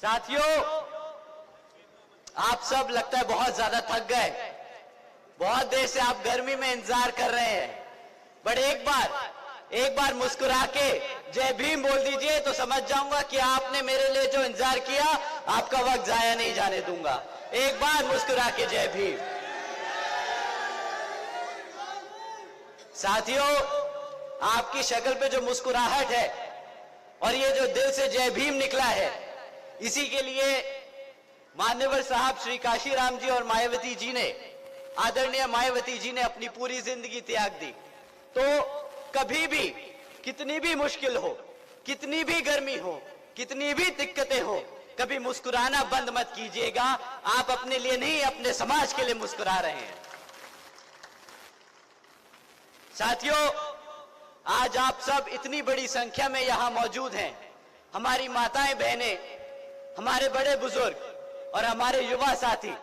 साथियों, आप सब लगता है बहुत ज्यादा थक गए। बहुत देर से आप गर्मी में इंतजार कर रहे हैं, बट एक बार मुस्कुरा के जय भीम बोल दीजिए तो समझ जाऊंगा कि आपने मेरे लिए जो इंतजार किया, आपका वक्त जाया नहीं जाने दूंगा। एक बार मुस्कुरा के जय भीम। साथियों, आपकी शक्ल पे जो मुस्कुराहट है और ये जो दिल से जय भीम निकला है, इसी के लिए मान्यवर साहब श्री काशीराम जी और मायावती जी ने, आदरणीय मायावती जी ने अपनी पूरी जिंदगी त्याग दी। तो कभी भी, कितनी भी मुश्किल हो, कितनी भी गर्मी हो, कितनी भी दिक्कतें हो, कभी मुस्कुराना बंद मत कीजिएगा। आप अपने लिए नहीं, अपने समाज के लिए मुस्कुरा रहे हैं। साथियों, आज आप सब इतनी बड़ी संख्या में यहां मौजूद हैं। हमारी माताएं बहनें, हमारे बड़े बुजुर्ग और हमारे युवा साथी,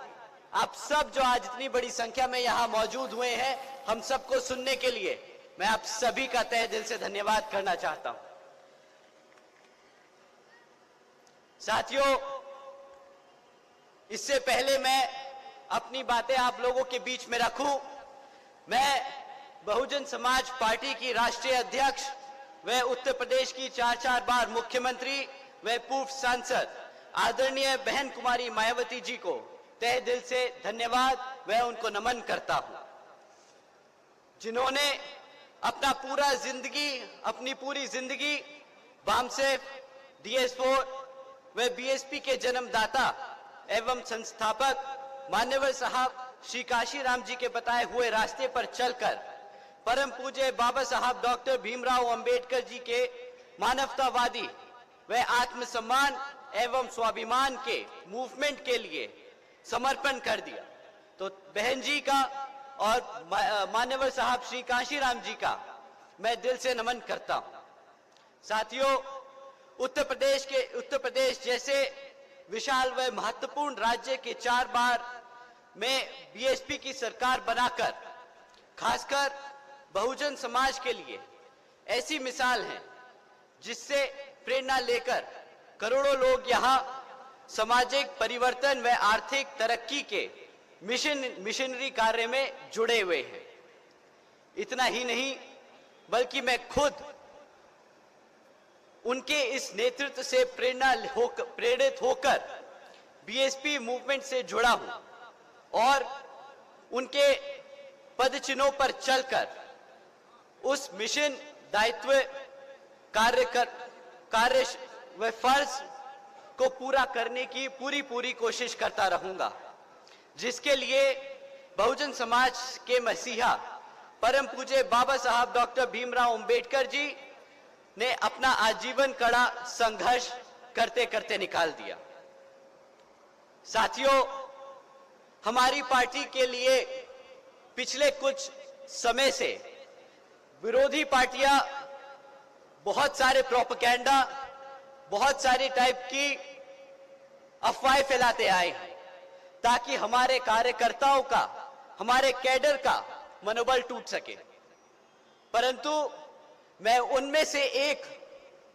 आप सब जो आज इतनी बड़ी संख्या में यहां मौजूद हुए हैं, हम सबको सुनने के लिए मैं आप सभी का तहे दिल से धन्यवाद करना चाहता हूं। साथियों, इससे पहले मैं अपनी बातें आप लोगों के बीच में रखूं, मैं बहुजन समाज पार्टी की राष्ट्रीय अध्यक्ष व उत्तर प्रदेश की 4 बार मुख्यमंत्री व पूर्व सांसद आदरणीय बहन कुमारी मायावती जी को तहे दिल से धन्यवाद व उनको नमन करता हूं, जिन्होंने अपनी पूरी जिंदगी वामसेफ, DS4 व BSP के जन्मदाता एवं संस्थापक मान्यवर साहब श्री काशीराम जी के बताए हुए रास्ते पर चलकर परम पूज्य बाबा साहब डॉक्टर भीमराव अंबेडकर जी के मानवतावादी व आत्मसम्मान एवं स्वाभिमान के मूवमेंट के लिए समर्पण कर दिया। तो बहन जी का और मान्यवर साहब श्री काशीराम जी का मैं दिल से नमन करता हूं। साथियों, उत्तर प्रदेश जैसे विशाल व महत्वपूर्ण राज्य के 4 बार में BSP की सरकार बनाकर, खासकर बहुजन समाज के लिए ऐसी मिसाल है जिससे प्रेरणा लेकर करोड़ों लोग यहां सामाजिक परिवर्तन व आर्थिक तरक्की के मिशनरी कार्य में जुड़े हुए हैं। इतना ही नहीं, बल्कि मैं खुद उनके इस नेतृत्व से प्रेरित होकर BSP मूवमेंट से जुड़ा हूं और उनके पदचिन्हों पर चलकर उस मिशन, दायित्व, कार्य व फर्ज को पूरा करने की पूरी कोशिश करता रहूंगा, जिसके लिए बहुजन समाज के मसीहा परम पूज्य बाबा साहब डॉक्टर भीमराव अंबेडकर जी ने अपना आजीवन कड़ा संघर्ष करते करते निकाल दिया। साथियों, हमारी पार्टी के लिए पिछले कुछ समय से विरोधी पार्टियां बहुत सारे प्रोपेगेंडा, बहुत सारी टाइप की अफवाहें फैलाते आए हैं ताकि हमारे कार्यकर्ताओं का, हमारे कैडर का मनोबल टूट सके। परंतु मैं उनमें से एक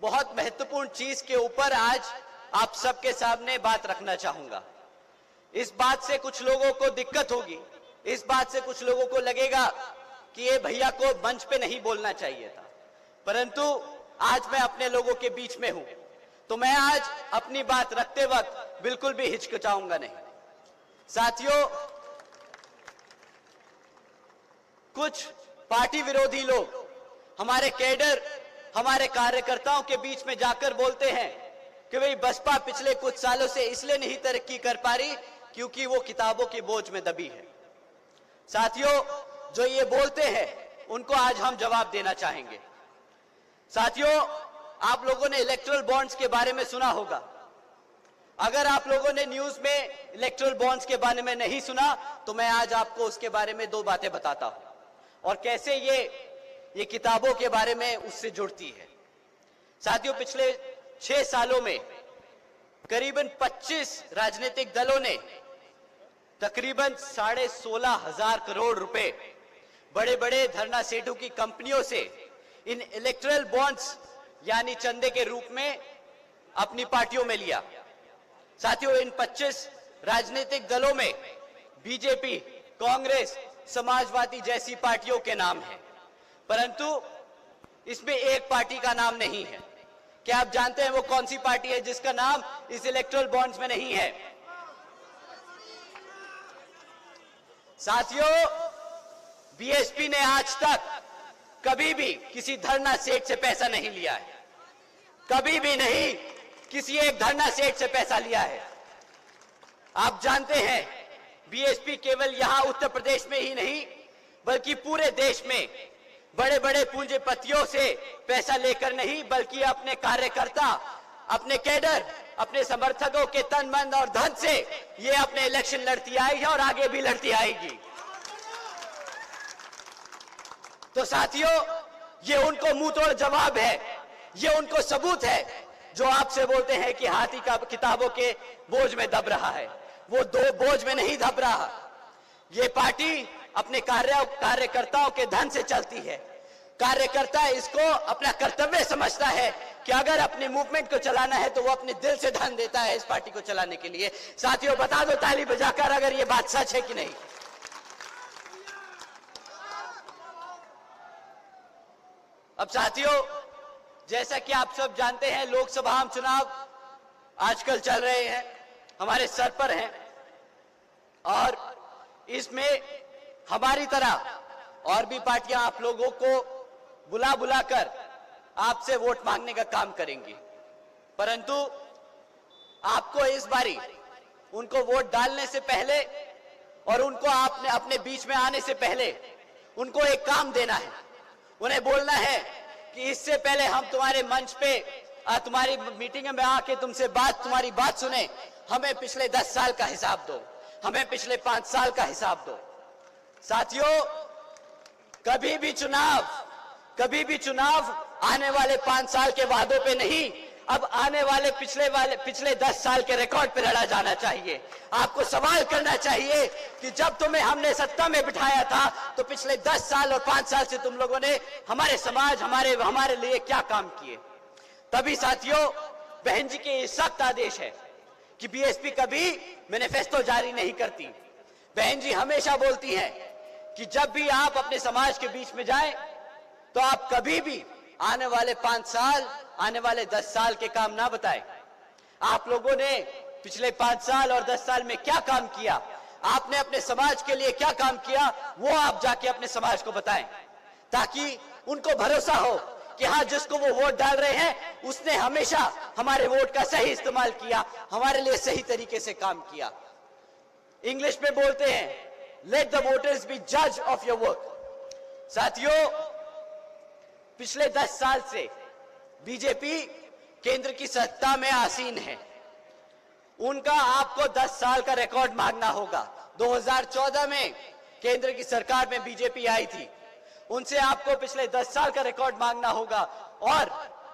बहुत महत्वपूर्ण चीज के ऊपर आज आप सबके सामने बात रखना चाहूंगा। इस बात से कुछ लोगों को दिक्कत होगी, इस बात से कुछ लोगों को लगेगा कि ये भैया को मंच पे नहीं बोलना चाहिए था, परंतु आज मैं अपने लोगों के बीच में हूं, तो मैं आज अपनी बात रखते वक्त बिल्कुल भी हिचकिचाऊंगा नहीं। साथियों, कुछ पार्टी विरोधी लोग हमारे कैडर, हमारे कार्यकर्ताओं के बीच में जाकर बोलते हैं कि भाई बसपा पिछले कुछ सालों से इसलिए नहीं तरक्की कर पा रही क्योंकि वो किताबों के बोझ में दबी है। साथियों, जो ये बोलते हैं उनको आज हम जवाब देना चाहेंगे। साथियों, आप लोगों ने इलेक्टोरल बॉन्ड्स के बारे में सुना होगा। अगर आप लोगों ने न्यूज में इलेक्टोरल बॉन्ड्स के बारे में नहीं सुना तो मैं आज आपको उसके बारे में 2 बातें बताता हूं और कैसे ये किताबों के बारे में उससे जुड़ती है। साथियों, पिछले 6 सालों में करीबन 25 राजनीतिक दलों ने तकरीबन 16,500 करोड़ रुपए बड़े बड़े धरना सेठों की कंपनियों से इन इलेक्टोरल बॉन्ड्स यानी चंदे के रूप में अपनी पार्टियों में लिया। साथियों, इन 25 राजनीतिक दलों में बीजेपी, कांग्रेस, समाजवादी जैसी पार्टियों के नाम हैं, परंतु इसमें एक पार्टी का नाम नहीं है। क्या आप जानते हैं वो कौन सी पार्टी है जिसका नाम इस इलेक्टोरल बॉन्ड्स में नहीं है? साथियों, बीएसपी ने आज तक कभी भी किसी धरना सेठ से पैसा नहीं लिया है, कभी भी नहीं किसी एक धरना सेठ से पैसा लिया है। आप जानते हैं बीएसपी केवल यहां उत्तर प्रदेश में ही नहीं बल्कि पूरे देश में बड़े बड़े पूंजीपतियों से पैसा लेकर नहीं बल्कि अपने कार्यकर्ता, अपने कैडर, अपने समर्थकों के तन मन और धन से ये अपने इलेक्शन लड़ती आई है और आगे भी लड़ती आएगी। तो साथियों, ये उनको मुंह तोड़ जवाब है, ये उनको सबूत है जो आपसे बोलते हैं कि हाथी का किताबों के बोझ में दब रहा है, वो दो बोझ में नहीं दब रहा। ये पार्टी अपने कार्यकर्ताओं के धन से चलती है। कार्यकर्ता इसको अपना कर्तव्य समझता है कि अगर अपने मूवमेंट को चलाना है तो वो अपने दिल से धन देता है इस पार्टी को चलाने के लिए। साथियों, बता दो ताली बजाकर अगर ये बात सच है कि नहीं। अब साथियों, जैसा कि आप सब जानते हैं, लोकसभा चुनाव आजकल चल रहे हैं, हमारे सर पर हैं और इसमें हमारी तरह और भी पार्टियां आप लोगों को बुला बुलाकर आपसे वोट मांगने का काम करेंगी, परंतु आपको इस बारी उनको वोट डालने से पहले और उनको आपने अपने बीच में आने से पहले उनको एक काम देना है। उन्हें बोलना है कि इससे पहले हम तुम्हारे मंच पे तुम्हारी मीटिंग में आके तुमसे तुम्हारी बात सुने, हमें पिछले 10 साल का हिसाब दो, हमें पिछले 5 साल का हिसाब दो। साथियों, कभी भी चुनाव आने वाले 5 साल के वादों पे नहीं, अब आने वाले पिछले 10 साल के रिकॉर्ड पे लड़ा जाना चाहिए। आपको सवाल करना चाहिए कि जब तुम्हें हमने सत्ता में बिठाया था तो पिछले 10 साल और 5 साल से तुम लोगों ने हमारे समाज, हमारे लिए क्या काम किए। तभी साथियों, बहन जी के ये सख्त आदेश है कि बीएसपी कभी मैनिफेस्टो जारी नहीं करती। बहन जी हमेशा बोलती हैं कि जब भी आप अपने समाज के बीच में जाएं तो आप कभी भी आने वाले 5 साल, आने वाले 10 साल के काम ना बताएं। आप लोगों ने पिछले 5 साल और 10 साल में क्या काम किया, आपने अपने समाज के लिए क्या काम किया, वो आप जाके अपने समाज को बताएं, ताकि उनको भरोसा हो कि हाँ, जिसको वो वोट डाल रहे हैं उसने हमेशा हमारे वोट का सही इस्तेमाल किया, हमारे लिए सही तरीके से काम किया। इंग्लिश में बोलते हैं, लेट द वोटर्स बी जज ऑफ योर वर्क। साथियों, पिछले 10 साल से बीजेपी केंद्र की सत्ता में आसीन है, उनका आपको 10 साल का रिकॉर्ड मांगना होगा। 2014 में केंद्र की सरकार में बीजेपी आई थी, उनसे आपको पिछले 10 साल का रिकॉर्ड मांगना होगा। और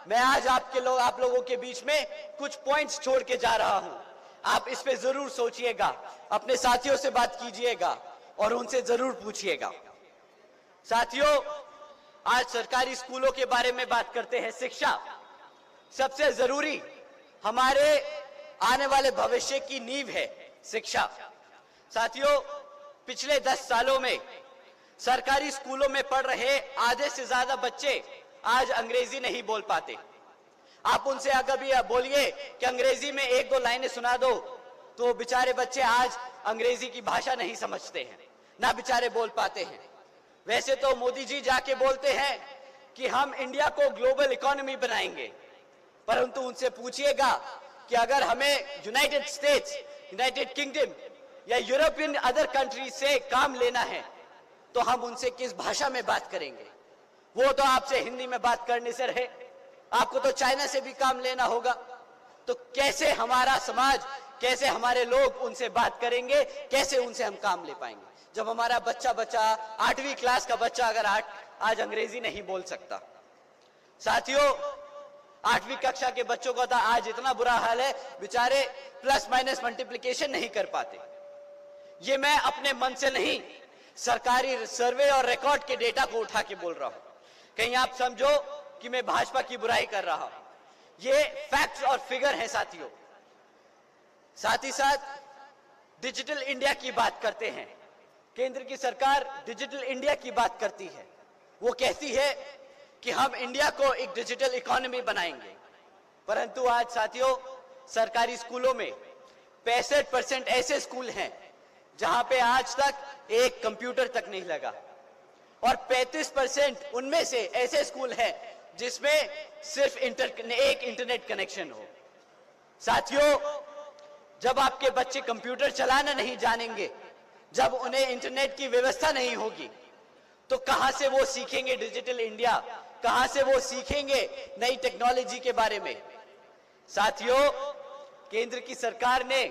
मैं आज आप लोगों के बीच में कुछ पॉइंट्स छोड़ के जा रहा हूं, आप इस पे जरूर सोचिएगा, अपने साथियों से बात कीजिएगा और उनसे जरूर पूछिएगा। साथियों, आज सरकारी स्कूलों के बारे में बात करते हैं। शिक्षा सबसे जरूरी, हमारे आने वाले भविष्य की नींव है शिक्षा। साथियों, पिछले 10 सालों में सरकारी स्कूलों में पढ़ रहे आधे से ज्यादा बच्चे आज अंग्रेजी नहीं बोल पाते। आप उनसे अगर भी बोलिए कि अंग्रेजी में 1-2 लाइनें सुना दो, तो बेचारे बच्चे आज अंग्रेजी की भाषा नहीं समझते हैं, ना बेचारे बोल पाते हैं। वैसे तो मोदी जी जाके बोलते हैं कि हम इंडिया को ग्लोबल इकोनॉमी बनाएंगे, परंतु उनसे पूछिएगा कि अगर हमें यूनाइटेड स्टेट्स, यूनाइटेड किंगडम या यूरोपियन अदर कंट्रीज से काम लेना है तो हम उनसे किस भाषा में बात करेंगे। वो तो आपसे हिंदी में बात करने से रहे, आपको तो चाइना से भी काम लेना होगा, तो कैसे हमारा समाज, कैसे हमारे लोग उनसे बात करेंगे, कैसे उनसे हम काम ले पाएंगे जब हमारा बच्चा 8वीं क्लास का बच्चा अगर आज अंग्रेजी नहीं बोल सकता। साथियों, 8वीं कक्षा के बच्चों का तो आज इतना बुरा हाल है, बेचारे प्लस माइनस मल्टीप्लिकेशन नहीं कर पाते। ये मैं अपने मन से नहीं, सरकारी सर्वे और रिकॉर्ड के डेटा को उठा के बोल रहा हूं। कहीं आप समझो कि मैं भाजपा की बुराई कर रहा हूं, ये फैक्ट्स और फिगर हैं। साथियों, साथ ही साथ डिजिटल इंडिया की बात करते हैं। केंद्र की सरकार डिजिटल इंडिया की बात करती है। वो कहती है कि हम इंडिया को एक डिजिटल इकोनॉमी बनाएंगे, परंतु आज साथियों सरकारी स्कूलों में 65% ऐसे स्कूल हैं जहां पे आज तक एक कंप्यूटर तक नहीं लगा, और 35% उनमें से ऐसे स्कूल हैं जिसमें सिर्फ एक इंटरनेट कनेक्शन हो। साथियों, जब आपके बच्चे कंप्यूटर चलाना नहीं जानेंगे, जब उन्हें इंटरनेट की व्यवस्था नहीं होगी, तो कहां से वो सीखेंगे डिजिटल इंडिया, कहां से वो सीखेंगे नई टेक्नोलॉजी के बारे में। साथियों, केंद्र की सरकार ने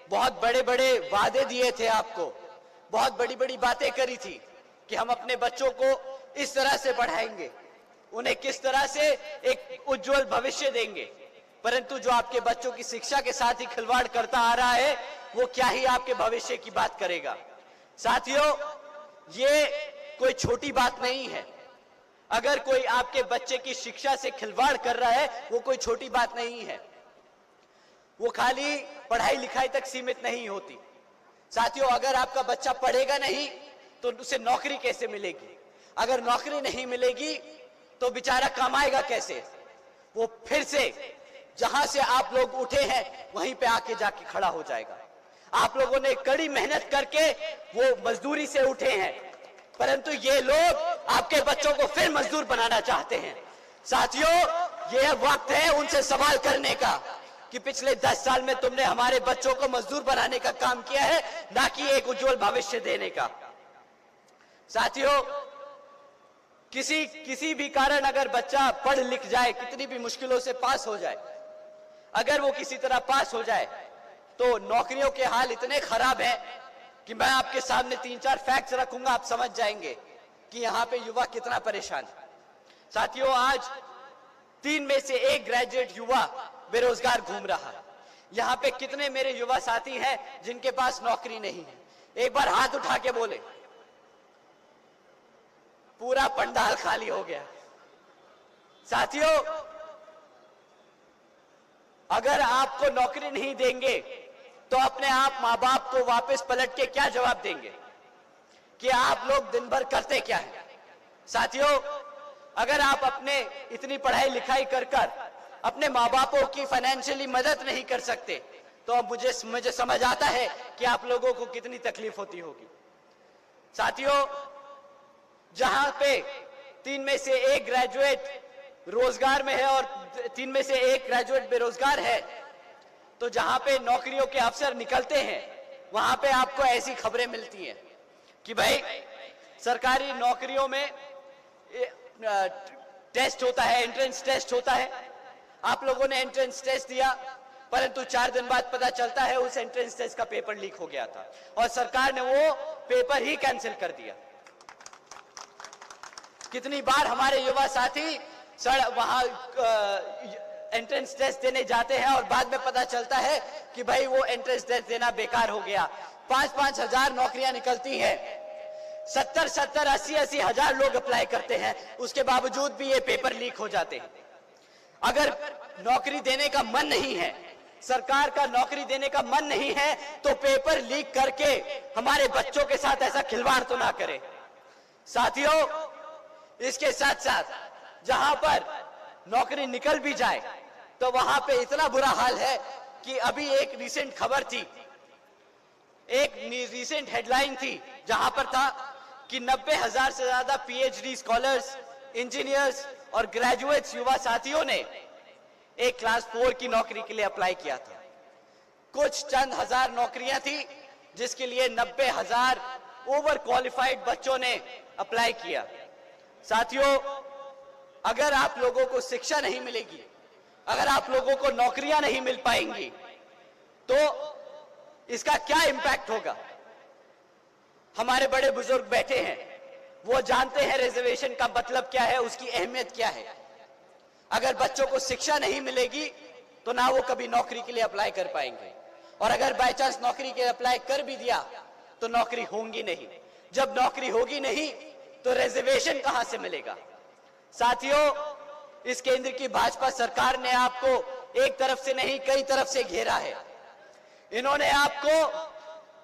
बहुत बड़े बड़े वादे दिए थे आपको, बहुत बड़ी बड़ी बातें करी थी कि हम अपने बच्चों को इस तरह से पढ़ाएंगे, उन्हें किस तरह से एक उज्जवल भविष्य देंगे, परंतु जो आपके बच्चों की शिक्षा के साथ ही खिलवाड़ करता आ रहा है वो क्या ही आपके भविष्य की बात करेगा। साथियों, ये कोई छोटी बात नहीं है। अगर कोई आपके बच्चे की शिक्षा से खिलवाड़ कर रहा है वो कोई छोटी बात नहीं है। वो खाली पढ़ाई लिखाई तक सीमित नहीं होती। साथियों, अगर आपका बच्चा पढ़ेगा नहीं तो उसे नौकरी कैसे मिलेगी? अगर नौकरी नहीं मिलेगी तो बेचारा कमाएगा कैसे? वो फिर से जहां से आप लोग उठे हैं वहीं पे आके जाके खड़ा हो जाएगा। आप लोगों ने कड़ी मेहनत करके वो मजदूरी से उठे हैं, परंतु ये लोग आपके बच्चों को फिर मजदूर बनाना चाहते हैं। साथियों, यह वक्त है उनसे सवाल करने का कि पिछले 10 साल में तुमने हमारे बच्चों को मजदूर बनाने का काम किया है, ना कि एक उज्जवल भविष्य देने का। साथियों, किसी भी कारण अगर बच्चा पढ़ लिख जाए, कितनी भी मुश्किलों से पास हो जाए, अगर वो किसी तरह पास हो जाए तो नौकरियों के हाल इतने खराब हैं कि मैं आपके सामने 3-4 फैक्ट्स रखूंगा, आप समझ जाएंगे कि यहां पे युवा कितना परेशान है। साथियों, आज 3 में से 1 ग्रेजुएट युवा बेरोजगार घूम रहा है। यहां पे कितने मेरे युवा साथी हैं जिनके पास नौकरी नहीं है? एक बार हाथ उठा के बोले। पूरा पंडाल खाली हो गया। साथियों, अगर आपको नौकरी नहीं देंगे तो अपने आप मां बाप को वापस पलट के क्या जवाब देंगे कि आप लोग दिन भर करते क्या है? साथियों, अगर आप अपने इतनी पढ़ाई लिखाई कर अपने माँ बापों की फाइनेंशियली मदद नहीं कर सकते तो अब मुझे समझ आता है कि आप लोगों को कितनी तकलीफ होती होगी। साथियों, जहां पे 3 में से 1 ग्रेजुएट रोजगार में है और 3 में से 1 ग्रेजुएट बेरोजगार है, तो जहां पे नौकरियों के अवसर निकलते हैं वहां पे आपको ऐसी खबरें मिलती हैं कि भाई सरकारी नौकरियों में टेस्ट होता है, एंट्रेंस टेस्ट होता है। आप लोगों ने एंट्रेंस टेस्ट दिया, परंतु 4 दिन बाद पता चलता है उस एंट्रेंस टेस्ट का पेपर लीक हो गया था और सरकार ने वो पेपर ही कैंसिल कर दिया। कितनी बार हमारे युवा साथी वहां एंट्रेंस टेस्ट देने जाते हैं और बाद में पता चलता है कि भाई वो एंट्रेंस टेस्ट देना बेकार हो गया। 5-5 हजार नौकरियां निकलती हैं, 70-70, 80-80 हजार लोग अप्लाई करते हैं, उसके बावजूद भी ये पेपर लीक हो जाते हैं। अगर नौकरी देने का मन नहीं है, सरकार का नौकरी देने का मन नहीं है, तो पेपर लीक करके हमारे बच्चों के साथ ऐसा खिलवाड़ तो ना करे। साथियों, इसके साथ साथ जहां पर नौकरी निकल भी जाए तो वहां पे इतना बुरा हाल है कि अभी एक रिसेंट खबर थी, एक रिसेंट हेडलाइन थी जहां पर था कि 90,000 से ज्यादा पीएचडी स्कॉलर्स, इंजीनियर्स और ग्रेजुएट्स युवा साथियों ने एक क्लास 4 की नौकरी के लिए अप्लाई किया था। कुछ चंद हजार नौकरियां थी जिसके लिए 90,000 ओवर क्वालिफाइड बच्चों ने अप्लाई किया। साथियों, अगर आप लोगों को शिक्षा नहीं मिलेगी, अगर आप लोगों को नौकरियां नहीं मिल पाएंगी तो इसका क्या इंपैक्ट होगा? हमारे बड़े बुजुर्ग बैठे हैं, वो जानते हैं रिजर्वेशन का मतलब क्या है, उसकी अहमियत क्या है। अगर बच्चों को शिक्षा नहीं मिलेगी तो ना वो कभी नौकरी के लिए अप्लाई कर पाएंगे, और अगर बाय चांस नौकरी के लिए अप्लाई कर भी दिया तो नौकरी होगी नहीं। जब नौकरी होगी नहीं तो रिजर्वेशन कहां से मिलेगा? साथियों, इस केंद्र की भाजपा सरकार ने आपको एक तरफ से नहीं कई तरफ से घेरा है। इन्होंने आपको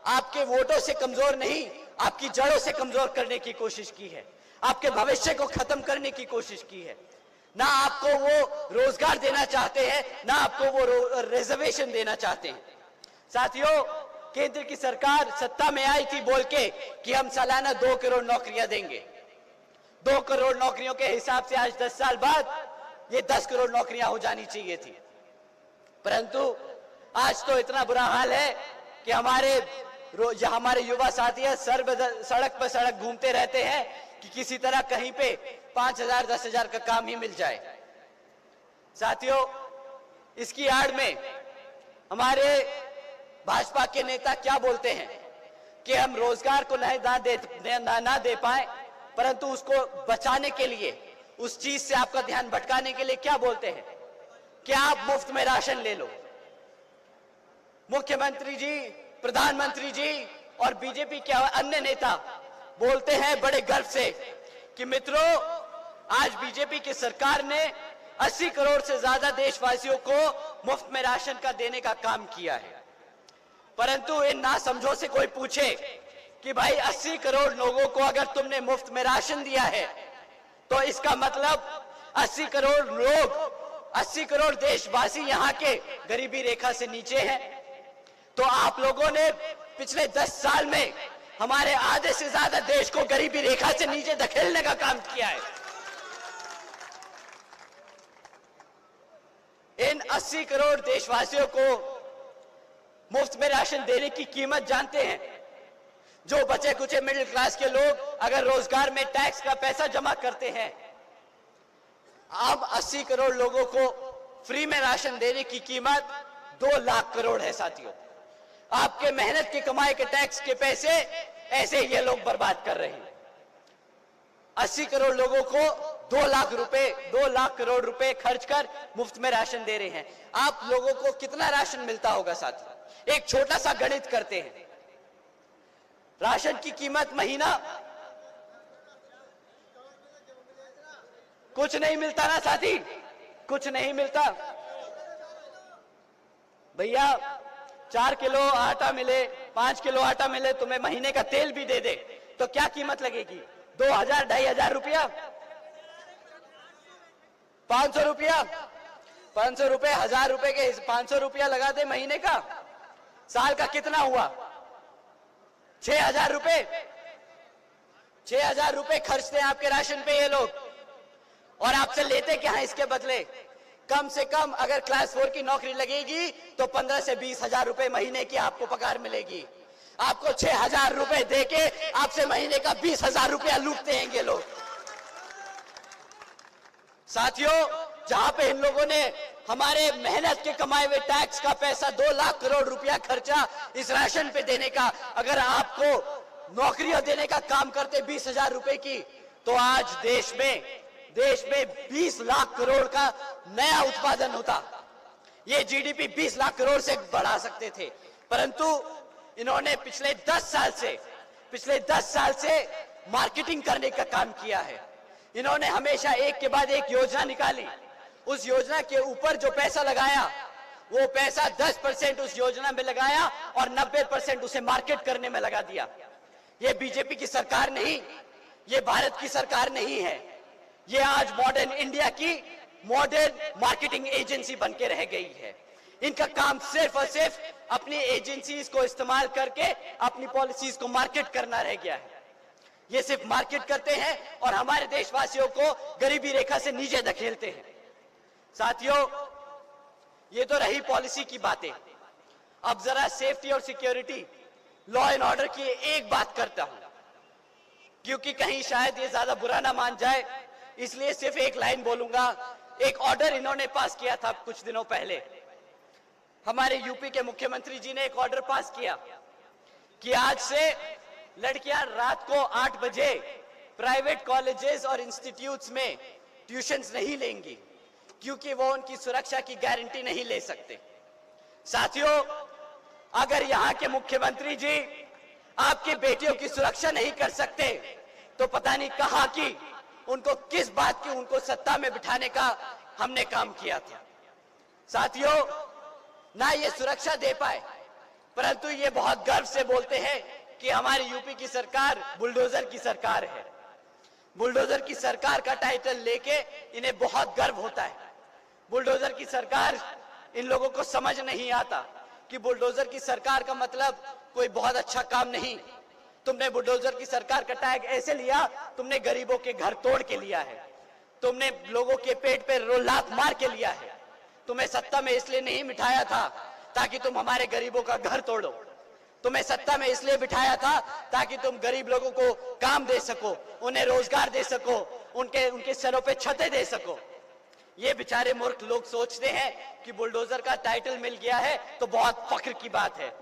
आपके वोटों से कमजोर नहीं, आपकी जड़ों से कमजोर करने की कोशिश की है, आपके भविष्य को खत्म करने की कोशिश की है। ना आपको वो रोजगार देना चाहते हैं, ना आपको वो रिजर्वेशन देना चाहते हैं। साथियों, केंद्र की सरकार सत्ता में आई थी बोल के कि हम सालाना 2 करोड़ नौकरियां देंगे। 2 करोड़ नौकरियों के हिसाब से आज 10 साल बाद ये 10 करोड़ नौकरियां हो जानी चाहिए थी, परंतु आज तो इतना बुरा हाल है कि हमारे युवा साथी है सड़क पर सड़क घूमते रहते हैं कि किसी तरह कहीं पे 5,000 10,000 का काम ही मिल जाए। साथियों, इसकी आड़ में हमारे भाजपा के नेता क्या बोलते हैं कि हम रोजगार को ना दे पाए, परंतु उसको बचाने के लिए, उस चीज से आपका ध्यान भटकाने के लिए क्या बोलते हैं कि आप मुफ्त में राशन ले लो। मुख्यमंत्री जी, प्रधानमंत्री जी और बीजेपी के अन्य नेता बोलते हैं बड़े गर्व से कि मित्रों, आज बीजेपी की सरकार ने 80 करोड़ से ज्यादा देशवासियों को मुफ्त में राशन का देने का काम किया है। परंतु इन नासमझों से कोई पूछे कि भाई 80 करोड़ लोगों को अगर तुमने मुफ्त में राशन दिया है तो इसका मतलब 80 करोड़ लोग, 80 करोड़ देशवासी यहाँ के गरीबी रेखा से नीचे हैं। तो आप लोगों ने पिछले 10 साल में हमारे आधे से ज्यादा देश को गरीबी रेखा से नीचे धकेलने का काम किया है। इन 80 करोड़ देशवासियों को मुफ्त में राशन देने की कीमत जानते हैं? जो बचे कुचे मिडिल क्लास के लोग अगर रोजगार में टैक्स का पैसा जमा करते हैं, अब 80 करोड़ लोगों को फ्री में राशन देने की कीमत 2 लाख करोड़ है। साथियों, आपके मेहनत की कमाई के टैक्स के पैसे ऐसे ये लोग बर्बाद कर रहे हैं। 80 करोड़ लोगों को 2 लाख करोड़ रुपए खर्च कर मुफ्त में राशन दे रहे हैं। आप लोगों को कितना राशन मिलता होगा साथियों? एक छोटा सा गणित करते हैं। राशन की कीमत महीना कुछ नहीं मिलता ना साथी, कुछ नहीं मिलता। भैया 4 किलो आटा मिले, 5 किलो आटा मिले, तुम्हें महीने का तेल भी दे दे तो क्या कीमत लगेगी? 2,000 2,500 रुपया, 500 रुपया, 500 रुपए, 1,000 रुपए के 500 रुपया लगा दे महीने का, साल का कितना हुआ? 6,000 रुपए। 6,000 रुपए खर्चते हैं आपके राशन पे ये लोग, और आपसे लेते क्या है इसके बदले? कम से कम अगर क्लास 4 की नौकरी लगेगी तो 15 से 20,000 रुपए महीने की आपको पगार मिलेगी। आपको 6,000 रुपए देके आपसे महीने का 20,000 रुपया लूटते हैं ये लोग। साथियों, जहां पे इन लोगों ने हमारे मेहनत के कमाए हुए टैक्स का पैसा 2 लाख करोड़ रुपया खर्चा इस राशन पे देने का, अगर आपको नौकरियां देने का काम करते 20,000 रुपए की, तो आज देश में 20 लाख करोड़ का नया उत्पादन होता। ये जीडीपी 20 लाख करोड़ से बढ़ा सकते थे, परंतु इन्होंने पिछले 10 साल से मार्केटिंग करने का काम किया है। इन्होंने हमेशा एक के बाद एक योजना निकाली, उस योजना के ऊपर जो पैसा लगाया वो पैसा 10% उस योजना में लगाया और 90% उसे मार्केट करने में लगा दिया। ये बीजेपी की सरकार नहीं, ये भारत की सरकार नहीं है, ये आज मॉडर्न इंडिया की मॉडर्न मार्केटिंग एजेंसी बन के रह गई है। इनका काम सिर्फ और सिर्फ अपनी एजेंसीज को इस्तेमाल करके अपनी पॉलिसीज को मार्केट करना रह गया है। ये सिर्फ मार्केट करते हैं और हमारे देशवासियों को गरीबी रेखा से नीचे धकेलते हैं। साथियों, ये तो रही पॉलिसी की बातें। अब जरा सेफ्टी और सिक्योरिटी, लॉ एंड ऑर्डर की एक बात करता हूं, क्योंकि कहीं शायद ये ज्यादा बुरा ना मान जाए, इसलिए सिर्फ एक लाइन बोलूंगा। एक ऑर्डर इन्होंने पास किया था कुछ दिनों पहले। हमारे यूपी के मुख्यमंत्री जी ने एक ऑर्डर पास किया कि आज से लड़कियां रात को 8 बजे प्राइवेट कॉलेजेस और इंस्टीट्यूट्स में ट्यूशंस नहीं लेंगी, क्योंकि वो उनकी सुरक्षा की गारंटी नहीं ले सकते। साथियों, अगर यहाँ के मुख्यमंत्री जी आपकी बेटियों की सुरक्षा नहीं कर सकते तो पता नहीं कहां की, उनको किस बात की उनको सत्ता में बिठाने का हमने काम किया था। साथियों, ना ये सुरक्षा दे पाए, परंतु ये बहुत गर्व से बोलते हैं कि हमारी यूपी की सरकार बुलडोजर की सरकार है। बुलडोजर की सरकार का टाइटल लेके इन्हें बहुत गर्व होता है। बुलडोजर की सरकार, इन लोगों को समझ नहीं आता कि बुलडोजर की सरकार का मतलब कोई बहुत अच्छा काम नहीं। तुमने बुलडोजर की सरकार का टैग ऐसे लिया, तुमने गरीबों के घर तोड़ के लिया है, तुमने लोगों के पेट पे लात मार के लिया है। तुम्हें सत्ता में इसलिए नहीं बिठाया था ताकि तुम हमारे गरीबों का घर तोड़ो। तुम्हें सत्ता में इसलिए बिठाया था ताकि तुम गरीब लोगों को काम दे सको, उन्हें रोजगार दे सको, उनके सरों पे छतें दे सको। ये बेचारे मूर्ख लोग सोचते हैं कि बुलडोजर का टाइटल मिल गया है तो बहुत फख्र की बात है।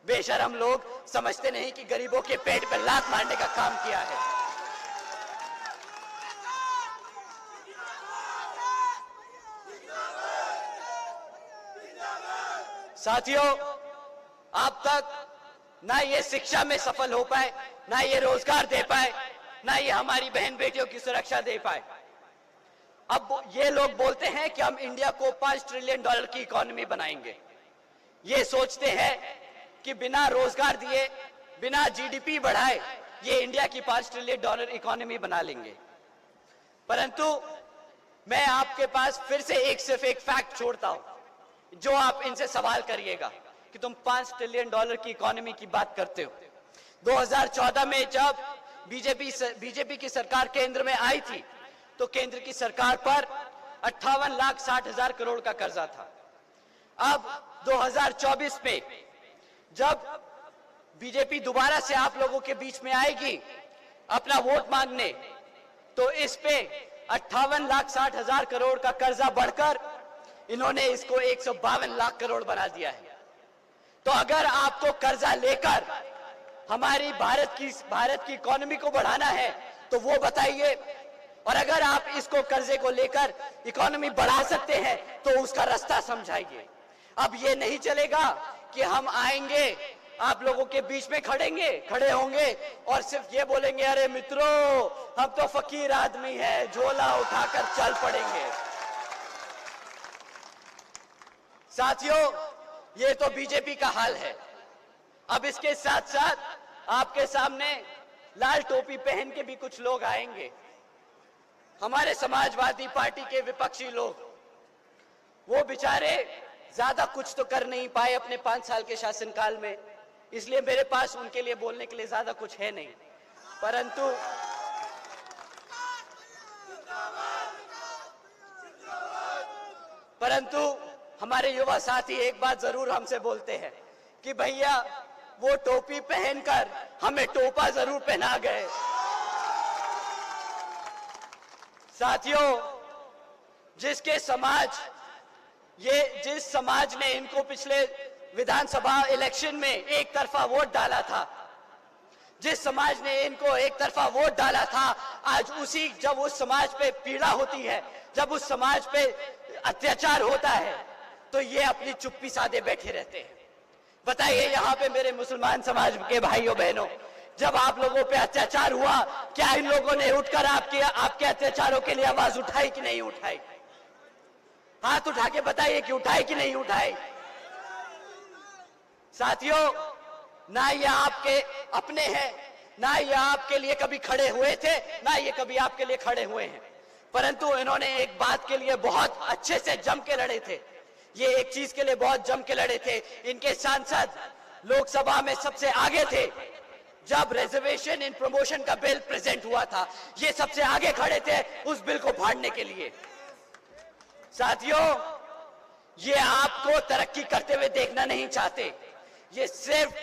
बेशरम लोग समझते नहीं कि गरीबों के पेट पर लात मारने का काम किया है। साथियों, अब तक ना ये शिक्षा में सफल हो पाए, ना ये रोजगार दे पाए, ना ये हमारी बहन बेटियों की सुरक्षा दे पाए। अब ये लोग बोलते हैं कि हम इंडिया को $5 ट्रिलियन की इकोनॉमी बनाएंगे। ये सोचते हैं कि बिना रोजगार दिए, बिना जीडीपी बढ़ाए ये इंडिया की $5 ट्रिलियन इकोनॉमी बना लेंगे। परंतु मैं आपके पास फिर से सिर्फ एक फैक्ट छोड़ता हूं जो आप इनसे सवाल करिएगा कि तुम $5 ट्रिलियन की इकोनॉमी की बात करते हो। 2014 में जब बीजेपी की सरकार केंद्र में आई थी तो केंद्र की सरकार पर 58,60,000 करोड़ का कर्जा था। अब 2024 में जब बीजेपी दोबारा से आप लोगों के बीच में आएगी अपना वोट मांगने, तो इस पे 58,60,000 करोड़ का कर्जा बढ़कर इन्होंने इसको 152 लाख करोड़ बना दिया है। तो अगर आपको कर्जा लेकर हमारी भारत की इकोनॉमी को बढ़ाना है तो वो बताइए, और अगर आप इसको कर्जे को लेकर इकोनॉमी बढ़ा सकते हैं तो उसका रास्ता समझाइए। अब ये नहीं चलेगा कि हम आएंगे, आप लोगों के बीच में खड़े होंगे और सिर्फ ये बोलेंगे, अरे मित्रों हम तो फकीर आदमी हैं, झोला उठाकर चल पड़ेंगे। साथियों, ये तो बीजेपी का हाल है। अब इसके साथ साथ आपके सामने लाल टोपी पहन के भी कुछ लोग आएंगे, हमारे समाजवादी पार्टी के विपक्षी लोग। वो बेचारे ज्यादा कुछ तो कर नहीं पाए अपने 5 साल के शासनकाल में, इसलिए मेरे पास उनके लिए बोलने के लिए ज्यादा कुछ है नहीं। परंतु हमारे युवा साथी एक बात जरूर हमसे बोलते हैं कि भैया वो टोपी पहनकर हमें टोपा जरूर पहना गए। साथियों, जिस समाज ने इनको पिछले विधानसभा इलेक्शन में एक तरफा वोट डाला था, जिस समाज ने इनको एक तरफा वोट डाला था, आज जब उस समाज पे पीड़ा होती है, जब उस समाज पे अत्याचार होता है, तो ये अपनी चुप्पी साधे बैठे रहते हैं। बताइए यहाँ पे मेरे मुसलमान समाज के भाइयों बहनों, जब आप लोगों पे अत्याचार हुआ, क्या इन लोगों ने उठकर आपके अत्याचारों के लिए आवाज उठाई कि नहीं उठाई? हाथ उठा के बताइए कि उठाई कि नहीं उठाई? साथियों, ना ये आपके अपने हैं, ना ये आपके लिए कभी खड़े हुए थे, ना ये कभी आपके लिए खड़े हुए हैं। परंतु इन्होंने एक बात के लिए बहुत अच्छे से जम के लड़े थे, ये एक चीज के लिए बहुत जम के लड़े थे। इनके सांसद लोकसभा में सबसे आगे थे। जब रिजर्वेशन इन प्रमोशन का बिल प्रेजेंट हुआ था, ये सबसे आगे खड़े थे उस बिल को फाड़ने के लिए। साथियों, ये आपको तरक्की करते हुए देखना नहीं चाहते, ये सिर्फ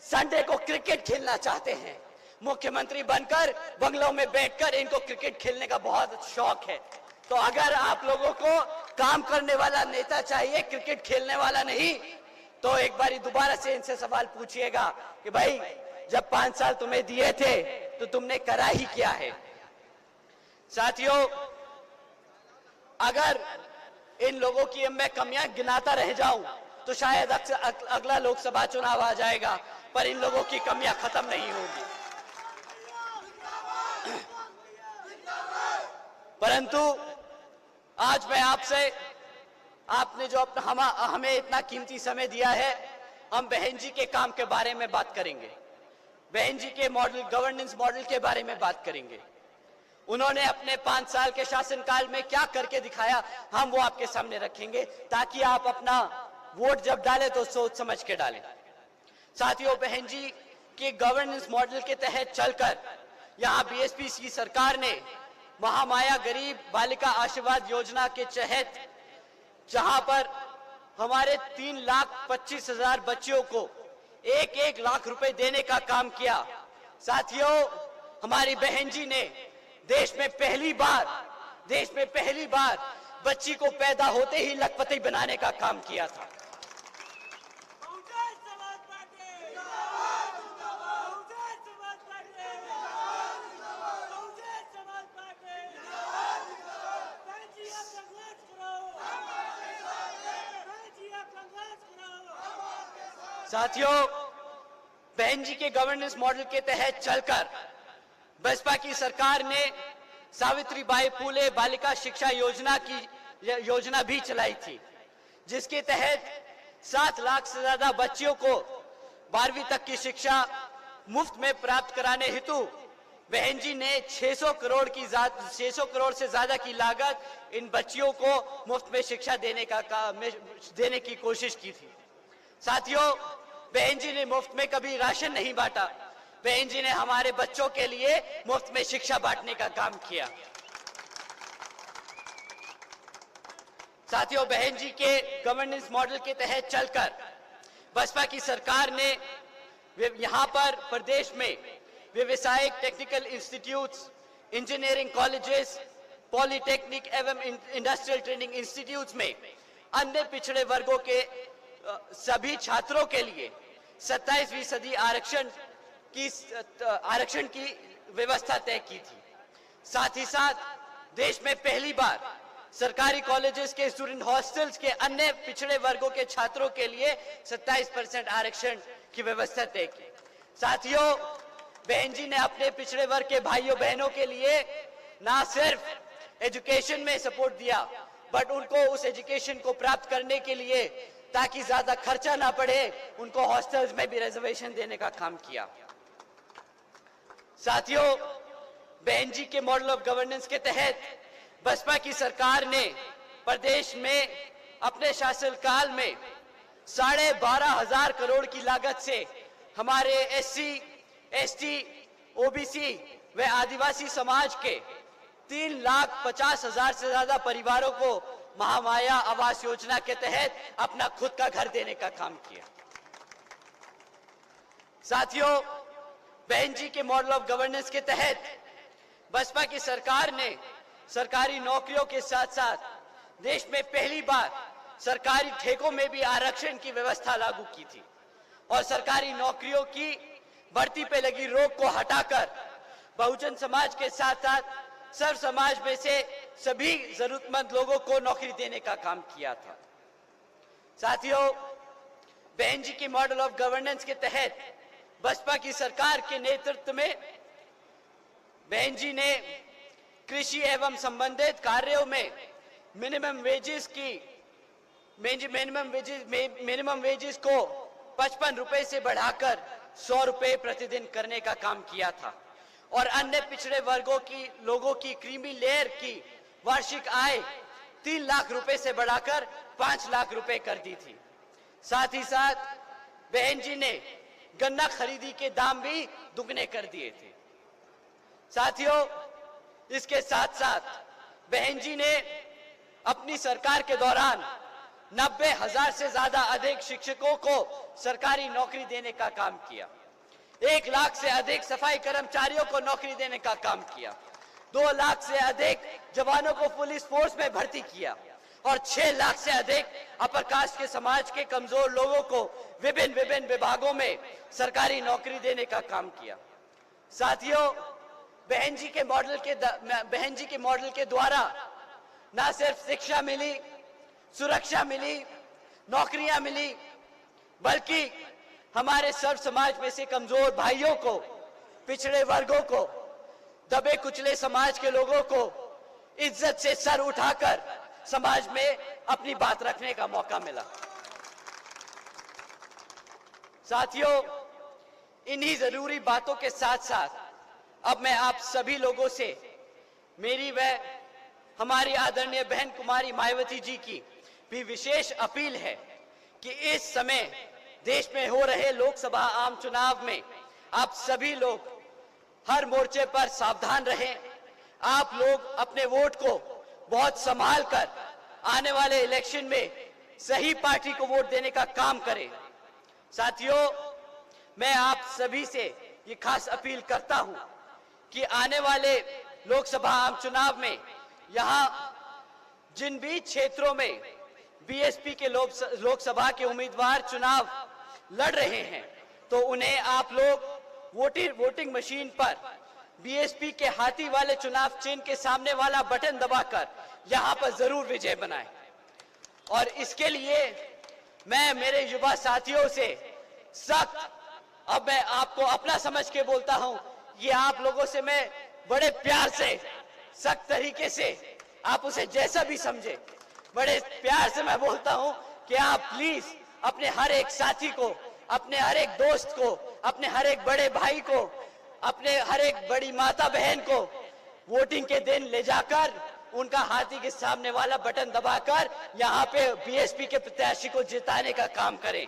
संडे को क्रिकेट खेलना चाहते हैं। मुख्यमंत्री बनकर बंगलों में बैठकर इनको क्रिकेट खेलने का बहुत शौक है। तो अगर आप लोगों को काम करने वाला नेता चाहिए, क्रिकेट खेलने वाला नहीं, तो एक बारी दोबारा से इनसे सवाल पूछिएगा कि भाई जब 5 साल तुम्हें दिए थे तो तुमने करा ही क्या है? साथियों, अगर इन लोगों की मैं कमियां गिनाता रह जाऊं तो शायद अगला लोकसभा चुनाव आ जाएगा, पर इन लोगों की कमियां खत्म नहीं होगी। परंतु आज मैं आपसे, आपने जो हमें इतना कीमती समय दिया है, हम बहन जी के काम के बारे में बात करेंगे, बहन जी के मॉडल, गवर्नेंस मॉडल के बारे में बात करेंगे। उन्होंने अपने 5 साल के शासनकाल में क्या करके दिखाया, हम वो आपके सामने रखेंगे, ताकि आप अपना वोट जब डालें तो सोच समझ के डालें। साथियों, बहन जी के गवर्नेंस मॉडल के तहत चलकर यहाँ बीएसपी की सरकार ने महामाया गरीब बालिका आशीर्वाद योजना के तहत, जहां पर हमारे 3,25,000 बच्चियों को 1-1 लाख रुपए देने का काम किया। साथियों, हमारी बहन जी ने देश में पहली बार बच्ची को पैदा होते ही लखपति बनाने का काम किया था। साथियों, बहन जी के गवर्नेंस मॉडल के तहत चलकर बसपा की सरकार ने सावित्रीबाई फुले बालिका शिक्षा योजना भी चलाई थी, जिसके तहत 7 लाख से ज्यादा बच्चियों को 12वीं तक की शिक्षा मुफ्त में प्राप्त कराने हेतु बहन जी ने 600 करोड़ से ज्यादा की लागत इन बच्चियों को मुफ्त में शिक्षा देने की कोशिश की थी। साथियों, बहन जी ने मुफ्त में कभी राशन नहीं बांटा, बहन जी ने हमारे बच्चों के लिए मुफ्त में शिक्षा बांटने का काम किया। साथियों, बहन जी के गवर्नेंस मॉडल के तहत चलकर बसपा की सरकार ने यहां पर प्रदेश में व्यवसायिक technical institutes, engineering colleges, polytechnic एवं इंडस्ट्रियल ट्रेनिंग इंस्टीट्यूट्स में अन्य पिछड़े वर्गों के सभी छात्रों के लिए 27% आरक्षण की व्यवस्था तय की थी। साथ ही साथ देश में पहली बार सरकारी कॉलेजेस के स्टूडेंट हॉस्टल्स के अन्य पिछड़े वर्गों के छात्रों के लिए 27% आरक्षण की व्यवस्था तय की। साथियों, बहन जी ने अपने पिछड़े वर्ग के भाइयों बहनों के लिए ना सिर्फ एजुकेशन में सपोर्ट दिया, बट उनको उस एजुकेशन को प्राप्त करने के लिए, ताकि ज्यादा खर्चा ना पड़े, उनको हॉस्टल्स में भी रिजर्वेशन देने का काम किया। साथियों, बहन जी के मॉडल ऑफ गवर्नेंस के तहत बसपा की सरकार ने प्रदेश में अपने शासनकाल में 12,500 करोड़ की लागत से हमारे SC, ST, OBC व आदिवासी समाज के 3,50,000 से ज्यादा परिवारों को महामाया आवास योजना के तहत अपना खुद का घर देने का काम किया। साथियों, बहन जी के मॉडल ऑफ गवर्नेंस के तहत बसपा की सरकार ने सरकारी नौकरियों के साथ साथ देश में पहली बार सरकारी ठेकों में भी आरक्षण की व्यवस्था लागू की थी और सरकारी नौकरियों की भर्ती पे लगी रोक को हटाकर बहुजन समाज के साथ साथ सर्व समाज में से सभी जरूरतमंद लोगों को नौकरी देने का काम किया था। साथियों, बहन जी की मॉडल ऑफ गवर्नेंस के तहत बसपा की सरकार के नेतृत्व में बहन जी ने कृषि एवं संबंधित कार्यों में मिनिमम वेजेस को 55 रुपए से बढ़ाकर 100 रुपए प्रतिदिन करने का काम किया था और अन्य पिछड़े वर्गों की लोगों की क्रीमी लेयर की वार्षिक आय 3 लाख रुपए से बढ़ाकर 5 लाख रुपए कर दी थी। साथ ही साथ बहन जी ने गन्ना खरीदी के दाम भी दुगने कर दिए थे। साथियों, इसके साथ साथ बहन जी ने अपनी सरकार के दौरान 90,000 से ज्यादा अधिक शिक्षकों को सरकारी नौकरी देने का काम किया, 1 लाख से अधिक सफाई कर्मचारियों को नौकरी देने का काम किया, 2 लाख से अधिक जवानों को पुलिस फोर्स में भर्ती किया और 6 लाख से अधिक अपर कास्ट के समाज के कमजोर लोगों को विभिन्न विभागों में सरकारी नौकरी देने का काम किया। साथियों, बहन जी के मॉडल के द्वारा न सिर्फ शिक्षा मिली, सुरक्षा मिली, नौकरियां मिली, बल्कि हमारे सर्व समाज में से कमजोर भाइयों को, पिछड़े वर्गों को, दबे कुचले समाज के लोगों को इज्जत से सर उठाकर समाज में अपनी बात रखने का मौका मिला। साथियों, इन्हीं जरूरी बातों के साथ साथ अब मैं आप सभी लोगों से मेरी व हमारी आदरणीय बहन कुमारी मायावती जी की भी विशेष अपील है कि इस समय देश में हो रहे लोकसभा आम चुनाव में आप सभी लोग हर मोर्चे पर सावधान रहें। आप लोग अपने वोट को बहुत संभाल कर आने वाले इलेक्शन में सही पार्टी को वोट देने का काम करें। साथियों, मैं आप सभी से ये खास अपील करता हूं कि आने वाले लोकसभा आम चुनाव में यहां जिन भी क्षेत्रों में बीएसपी के लोकसभा के उम्मीदवार चुनाव लड़ रहे हैं, तो उन्हें आप लोग वोटिंग मशीन पर बीएसपी के हाथी वाले चुनाव चिन्ह के सामने वाला बटन दबाकर यहां पर जरूर विजय बनाएं। और इसके लिए मैं मेरे युवा साथियों से सख्त, अब मैं आपको अपना समझ के बोलता हूं, ये आप लोगों से मैं बड़े प्यार से, सख्त तरीके से, आप उसे जैसा भी समझे, बड़े प्यार से मैं बोलता हूं कि आप प्लीज अपने हर एक साथी को, अपने हर एक दोस्त को, अपने हर एक बड़े भाई को, अपने हर एक बड़ी माता बहन को वोटिंग के दिन ले जाकर उनका हाथी के सामने वाला बटन दबाकर यहां पे बीएसपी के प्रत्याशी को जिताने का काम करें।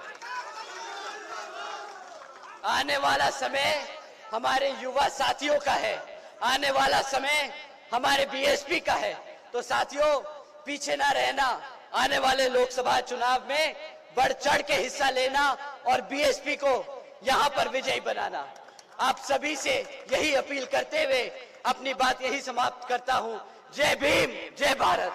आने वाला समय हमारे युवा साथियों का है, आने वाला समय हमारे बीएसपी का है। तो साथियों, पीछे ना रहना, आने वाले लोकसभा चुनाव में बढ़ चढ़ के हिस्सा लेना और बीएसपी को यहां पर विजयी बनाना। आप सभी से यही अपील करते हुए अपनी बात यही समाप्त करता हूं। जय भीम, जय भारत।